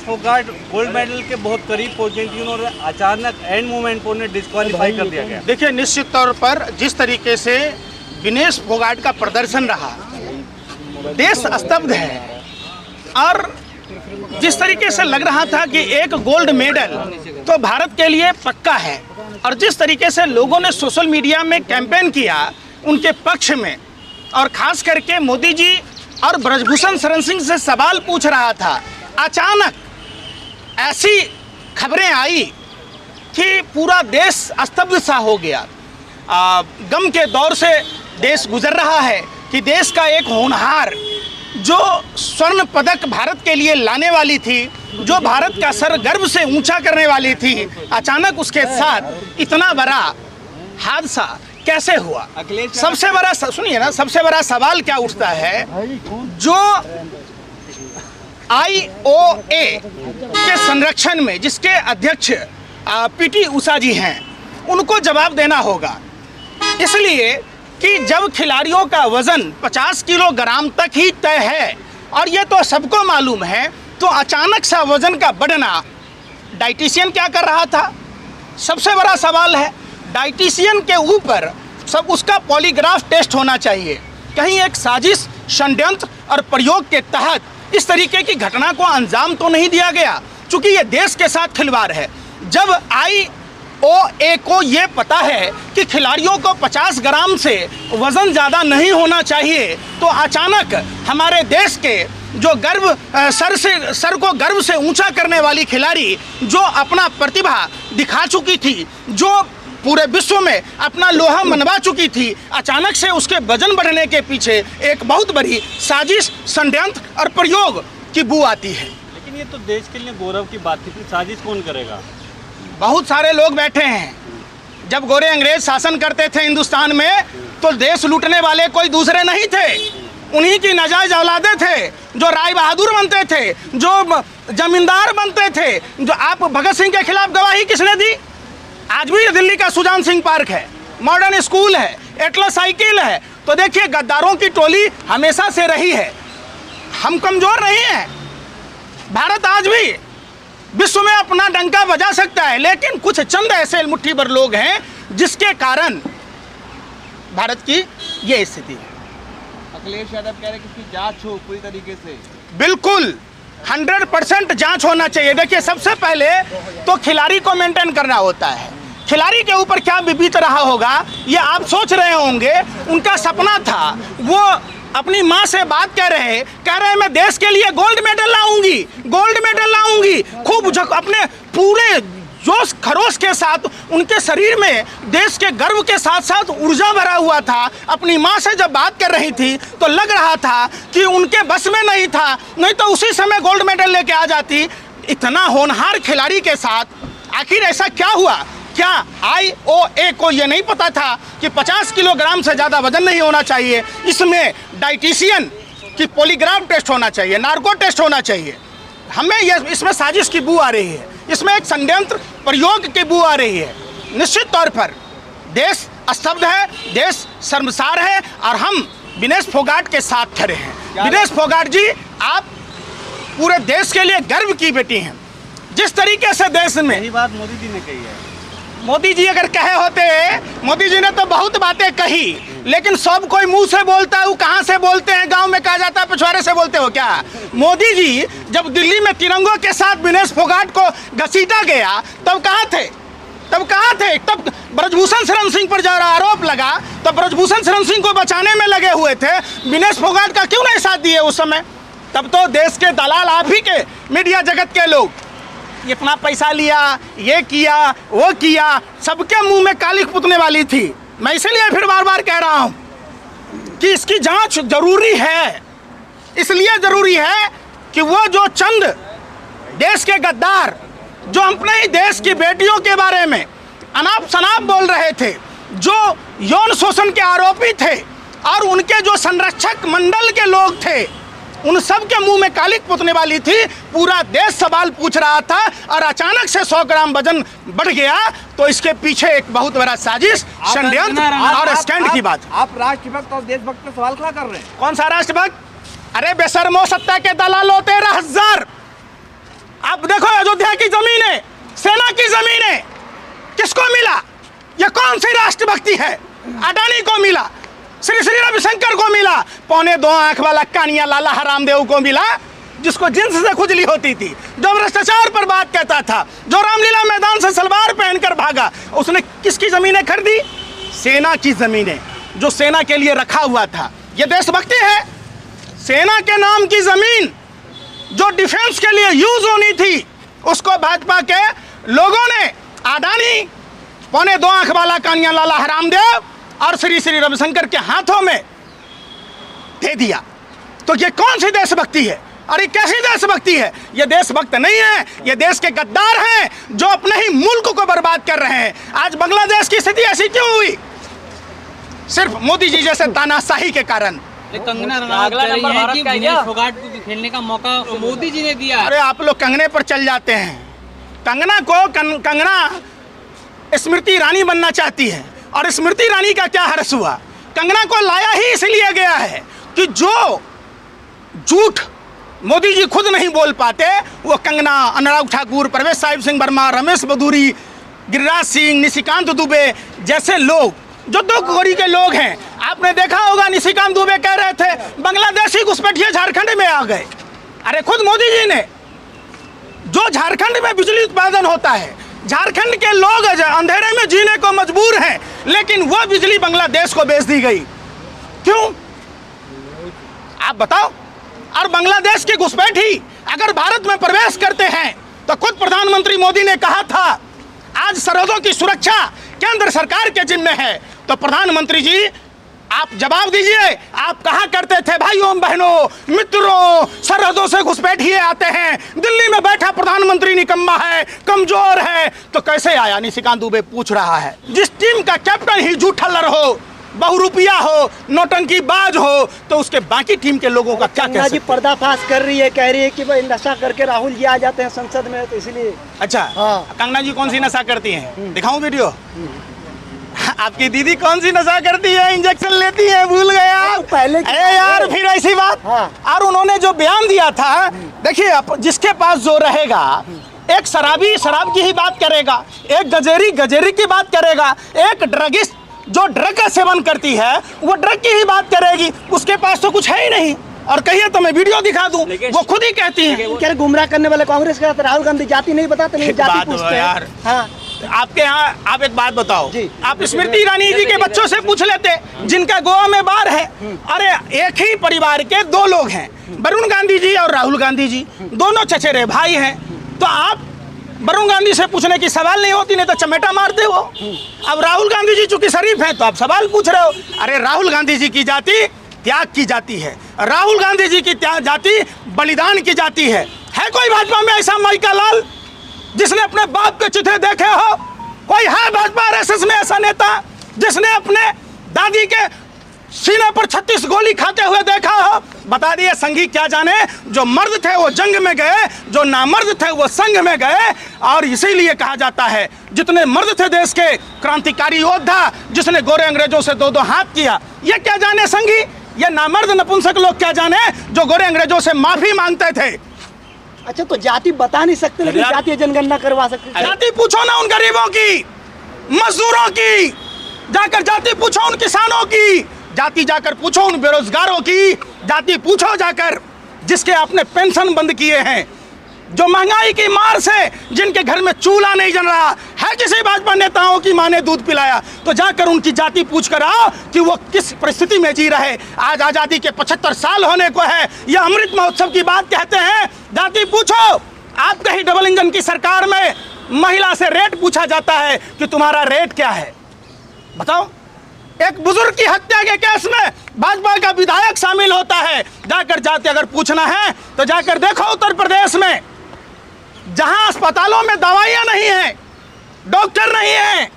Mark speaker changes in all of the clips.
Speaker 1: Vinesh Phogat gold medal के बहुत करीब पहुंचे थी, उन्होंने अचानक एंड मोमेंट पर उन्हें डिस्क्वालीफाई कर दिया गया।
Speaker 2: देखिए, निश्चित तौर पर जिस तरीके से विनेश फोगाट का प्रदर्शन रहा, देश स्तब्ध है। और जिस तरीके से लग रहा था कि एक गोल्ड मेडल तो भारत के लिए पक्का है, और जिस तरीके से लोगों ने सोशल मीडिया में कैंपेन किया उनके पक्ष में, और खास करके मोदी जी और ब्रजभूषण शरण सिंह से सवाल पूछ रहा था, अचानक ऐसी खबरें आई कि पूरा देश स्तब्ध सा हो गया। गम के दौर से देश गुजर रहा है कि देश का एक होनहार जो स्वर्ण पदक भारत के लिए लाने वाली थी, जो भारत का सर गर्व से ऊंचा करने वाली थी, अचानक उसके साथ इतना बड़ा हादसा कैसे हुआ। सबसे बड़ा, सुनिए ना, सबसे बड़ा सवाल क्या उठता है, जो IOA के संरक्षण में जिसके अध्यक्ष PT उषा जी हैं, उनको जवाब देना होगा। इसलिए कि जब खिलाड़ियों का वजन 50 किलोग्राम तक ही तय है, और ये तो सबको मालूम है, तो अचानक सा वजन का बढ़ना डाइटिशियन क्या कर रहा था, सबसे बड़ा सवाल है। डाइटिशियन के ऊपर सब उसका पॉलीग्राफ टेस्ट होना चाहिए। कहीं एक साजिश, षड्यंत्र और प्रयोग के तहत इस तरीके की घटना को अंजाम तो नहीं दिया गया, क्योंकि ये देश के साथ खिलवाड़ है। जब IOA को ये पता है कि खिलाड़ियों को 50 ग्राम से वज़न ज़्यादा नहीं होना चाहिए, तो अचानक हमारे देश के जो गर्व सर को गर्व से ऊंचा करने वाली खिलाड़ी, जो अपना प्रतिभा दिखा चुकी थी, जो पूरे विश्व में अपना लोहा मनवा चुकी थी, अचानक से उसके वजन बढ़ने के पीछे एक बहुत बड़ी साजिश, षड्यंत्र और प्रयोग की बू आती है।
Speaker 1: लेकिन ये तो देश के लिए गौरव की बात थी, साजिश कौन करेगा?
Speaker 2: बहुत सारे लोग बैठे हैं। जब गोरे अंग्रेज शासन करते थे हिंदुस्तान में, तो देश लूटने वाले कोई दूसरे नहीं थे, उन्हीं की नाजायज औलादे थे, जो राय बहादुर बनते थे, जो जमींदार बनते थे। जो आप भगत सिंह के खिलाफ गवाही किसने दी? आज भी दिल्ली का सुजान सिंह पार्क है, मॉडर्न स्कूल है, एटलस साइकिल है। तो देखिए, गद्दारों की टोली हमेशा से रही है। हम कमजोर नहीं हैं। भारत आज भी विश्व में अपना डंका बजा सकता है, लेकिन कुछ चंद ऐसे मुट्ठी भर लोग हैं जिसके कारण भारत की ये स्थिति है।
Speaker 3: अखिलेश यादव कह रहे हैं कि इसकी जांच हो पूरी तरीके से।
Speaker 2: बिल्कुल 100% जांच होना चाहिए। देखिए, सबसे पहले तो खिलाड़ी को मेंटेन करना होता है। खिलाड़ी के ऊपर क्या बीत रहा होगा, ये आप सोच रहे होंगे। उनका सपना था, वो अपनी माँ से बात कह रहे मैं देश के लिए गोल्ड मेडल लाऊंगी, गोल्ड मेडल लाऊंगी। खूब अपने पूरे जोश खरोश के साथ उनके शरीर में देश के गर्व के साथ साथ ऊर्जा भरा हुआ था। अपनी माँ से जब बात कर रही थी तो लग रहा था कि उनके बस में नहीं था, नहीं तो उसी समय गोल्ड मेडल लेके आ जाती। इतना होनहार खिलाड़ी के साथ आखिर ऐसा क्या हुआ? क्या IOA को ये नहीं पता था कि 50 किलोग्राम से ज़्यादा वजन नहीं होना चाहिए? इसमें डाइटिशियन की पॉलीग्राफ टेस्ट होना चाहिए, नार्को टेस्ट होना चाहिए। हमें इसमें साजिश की बू आ रही है, इसमें एक षड्यंत्र प्रयोग की बू आ रही है। निश्चित तौर पर देश स्तब्ध है, देश शर्मसार है, और हम विनेश फोगाट के साथ खड़े हैं। विनेश फोगाट जी, आप पूरे देश के लिए गर्व की बेटी हैं। जिस तरीके से देश में,
Speaker 1: यही बात मोदी जी ने कही है।
Speaker 2: मोदी जी अगर कहे होते, मोदी जी ने तो बहुत बातें कही, लेकिन सब कोई मुंह से बोलता है। वो कहाँ से बोलते हैं? गांव में कहा जाता है पिछवाड़े से बोलते हो क्या? मोदी जी जब दिल्ली में तिरंगों के साथ विनेश फोगाट को घसीटा गया, तब कहाँ थे? तब ब्रजभूषण शरण सिंह पर जब आरोप लगा, तब ब्रजभूषण शरण सिंह को बचाने में लगे हुए थे। विनेश फोगाट का क्यों नहीं साथ दिए उस समय? तब तो देश के दलाल आप ही के, मीडिया जगत के लोग, इतना पैसा लिया, ये किया, वो किया, सबके मुंह में कालिख पुतने वाली थी। मैं इसलिए फिर बार बार कह रहा हूं कि इसकी जांच जरूरी है। इसलिए जरूरी है कि वो जो चंद देश के गद्दार, जो अपने ही देश की बेटियों के बारे में अनाप शनाप बोल रहे थे, जो यौन शोषण के आरोपी थे, और उनके जो संरक्षक मंडल के लोग थे, उन सब के मुंह में कालिख पुतने वाली थी। पूरा देश सवाल पूछ रहा था, और अचानक से 100 ग्राम वजन बढ़ गया। तो इसके पीछे एक बहुत बड़ा साजिश, षड्यंत्र और स्टैंड की बात।
Speaker 3: आप राष्ट्रभक्त और देशभक्त पे सवाल खड़ा कर रहे हैं।
Speaker 2: कौन सा राष्ट्रभक्त? अरे बेशर्मो, सत्ता के दलालो 13,000। आप अयोध्या की जमीनें, सेना की जमीनें किसको मिला? ये कौन सी राष्ट्रभक्ति है? अडानी को मिला, श्री श्री रविशंकर को मिला, 2.25 आंख वाला कानिया लाला हरामदेव को मिला, जिसको जिन्स से खुजली होती थी, जो भ्रष्टाचार पर बात कहता था, जो रामलीला मैदान से सलवार पहनकर भागा, उसने किसकी जमीनें खरीदी? सेना की जमीनें, जो सेना के लिए रखा हुआ था। ये देशभक्ति है? सेना के नाम की जमीन जो डिफेंस के लिए यूज होनी थी, उसको भाजपा के लोगों ने अडानी, 2.25 आंख वाला कानिया लाला हरामदेव और श्री श्री रविशंकर के हाथों में दे दिया। तो ये कौन सी देशभक्ति है? और ये कैसी देशभक्ति है? ये देशभक्त नहीं है, ये देश के गद्दार हैं जो अपने ही मुल्क को बर्बाद कर रहे हैं। आज बांग्लादेश की स्थिति ऐसी क्यों हुई? सिर्फ मोदी जी जैसे तानाशाही के कारण।
Speaker 4: कंगना रनावत कह रही हैं कि विनेश फोगाट को खेलने का मौका मोदी जी ने दिया।
Speaker 2: अरे आप लोग कंगने पर चल जाते हैं। कंगना को कंगना स्मृति ईरानी बनना चाहती है, और स्मृति ईरानी का क्या हर्ष हुआ? कंगना को लाया ही इसलिए गया है कि जो झूठ मोदी जी खुद नहीं बोल पाते, वो कंगना, अनुराग ठाकुर, परवेश साहिब सिंह वर्मा, रमेश बदूरी, गिरिराज सिंह, निशिकांत दुबे जैसे लोग जो 2 कोरी के लोग हैं। आपने देखा होगा निशिकांत दुबे कह रहे थे बांग्लादेशी घुसपैठिए झारखंड में आ गए। अरे खुद मोदी जी ने, जो झारखंड में बिजली उत्पादन होता है, झारखंड के लोग अंधेरे में जीने को मजबूर हैं, लेकिन वो बिजली बांग्लादेश को बेच दी गई। क्यों? आप बताओ। और बांग्लादेश के घुसपैठी अगर भारत में प्रवेश करते हैं तो खुद प्रधानमंत्री मोदी ने कहा था आज सरहदों की सुरक्षा केंद्र सरकार के जिम्मे है। तो प्रधानमंत्री जी आप जवाब दीजिए, आप कहा करते थे भाइयों बहनों मित्रों, सरहदों से घुसपैठिए आते हैं, दिल्ली में बैठा प्रधानमंत्री निकम्मा है, कमजोर है। तो कैसे आया? निशिकांत दुबे पूछ रहा है। जिस टीम का कैप्टन ही झूठल्लर हो, बहुरुपिया हो, नौटंकीबाज हो, तो उसके बाकी टीम के लोगों का क्या
Speaker 5: कंगना जी पर्दाफाश कर रही है, कह रही है कि भाई नशा करके राहुल जी आ जाते हैं संसद में, तो इसलिए। अच्छा हाँ।
Speaker 2: कंगना जी कौन सी नशा करती हैं? दिखाऊं वीडियो? आपकी दीदी कौन सी नशा करती है? इंजेक्शन लेती है, भूल गए आप?
Speaker 5: पहले
Speaker 2: अरे यार फिर ऐसी बात। हाँ। और उन्होंने जो बयान दिया था, देखिए जिसके पास जो रहेगा, एक शराबी शराब की ही बात करेगा, एक गजेरी गजेरी की बात करेगा, एक ड्रगिस्ट जो ड्रग का सेवन करती है वो ड्रग की ही बात करेगी। उसके पास तो कुछ है ही नहीं। और कहिए तो मैं वीडियो दिखा दूं, वो खुद ही कहती हैं।
Speaker 5: क्या गुमराह करने वाले कांग्रेस का राहुल गांधी जाति नहीं बताते, नहीं जाति पूछते
Speaker 2: यार।
Speaker 5: हाँ।
Speaker 2: आपके यहाँ आप एक बात बताओ, आप स्मृति ईरानी जी के बच्चों से पूछ लेते जिनका गोवा में बार है। अरे एक ही परिवार के 2 लोग हैं, वरुण गांधी जी और राहुल गांधी जी, दोनों चचेरे भाई हैं। तो आप वरुण गांधी से पूछने की सवाल नहीं होती, नहीं तो चमेटा मारते हो। अब राहुल गांधी जी चूंकि शरीफ हैं तो आप सवाल पूछ रहे हो। अरे राहुल गांधी जी की जाति त्याग की जाती है, राहुल गांधी जी की जाति बलिदान की जाति है। कोई भाजपा में ऐसा माइका लाल जिसने अपने बाप के चित्रे देखे हो? कोई है भाजपा आरएसएस में ऐसा नेता जिसने अपने दादी के सीने पर 36 गोली खाते हुए देखा हो? बता दिए संघी क्या जाने, जो मर्द थे वो जंग में गए, जो नामर्द थे वो संघ में गए। और इसीलिए कहा जाता है जितने मर्द थे देश के क्रांतिकारी योद्धा, जिसने गोरे अंग्रेजों से 2-2 हाथ किया, ये क्या जाने संघी, ये नामर्द नपुंसक लोग क्या जाने जो गोरे अंग्रेजों से माफी मांगते थे।
Speaker 5: अच्छा तो जाति बता नहीं सकते, लेकिन जातीय जनगणना करवा सकते।
Speaker 2: जाति पूछो ना उन गरीबों की, मजदूरों की, जाकर जाति पूछो उन किसानों की, जाति जाकर पूछो उन बेरोजगारों की, जाति पूछो जाकर जिसके आपने पेंशन बंद किए हैं, जो महंगाई की मार से जिनके घर में चूल्हा नहीं जल रहा है, किसी भाजपा नेताओं की मां ने दूध पिलाया, तो जाकर उनकी जाति पूछ कर आओ कि वो किस परिस्थिति में जी रहे। आज आज़ादी के 75 साल होने को है, ये अमृत महोत्सव की बात कहते हैं। जाति पूछो। आप कहीं डबल इंजन की सरकार में महिला से रेट पूछा जाता है कि तुम्हारा रेट क्या है, बताओ। एक बुजुर्ग की हत्या के केस में भाजपा का विधायक शामिल होता है। जाकर जाति अगर पूछना है तो जाकर देखो उत्तर प्रदेश में, जहां अस्पतालों में दवाइयां नहीं है, डॉक्टर नहीं है,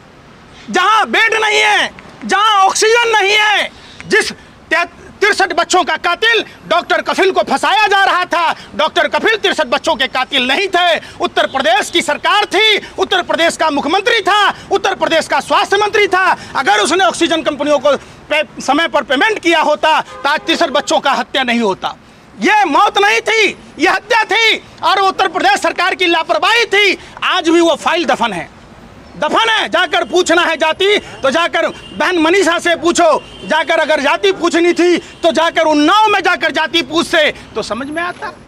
Speaker 2: जहां बेड नहीं है, जहां ऑक्सीजन नहीं है, जिस 63 बच्चों का कातिल डॉक्टर कफिल को फंसाया जा रहा था, डॉक्टर कफिल 63 बच्चों के कातिल नहीं थे। उत्तर प्रदेश की सरकार थी, उत्तर प्रदेश का मुख्यमंत्री था, उत्तर प्रदेश का स्वास्थ्य मंत्री था। अगर उसने ऑक्सीजन कंपनियों को समय पर पेमेंट किया होता तो आज 63 बच्चों का हत्या नहीं होता। ये मौत नहीं थी, ये हत्या थी और उत्तर प्रदेश सरकार की लापरवाही थी। आज भी वो फाइल दफन है, दफन है। जाकर पूछना है जाति तो जाकर बहन मनीषा से पूछो, जाकर अगर जाति पूछनी थी तो जाकर उन्नाव में जाकर जाति पूछते तो समझ में आता।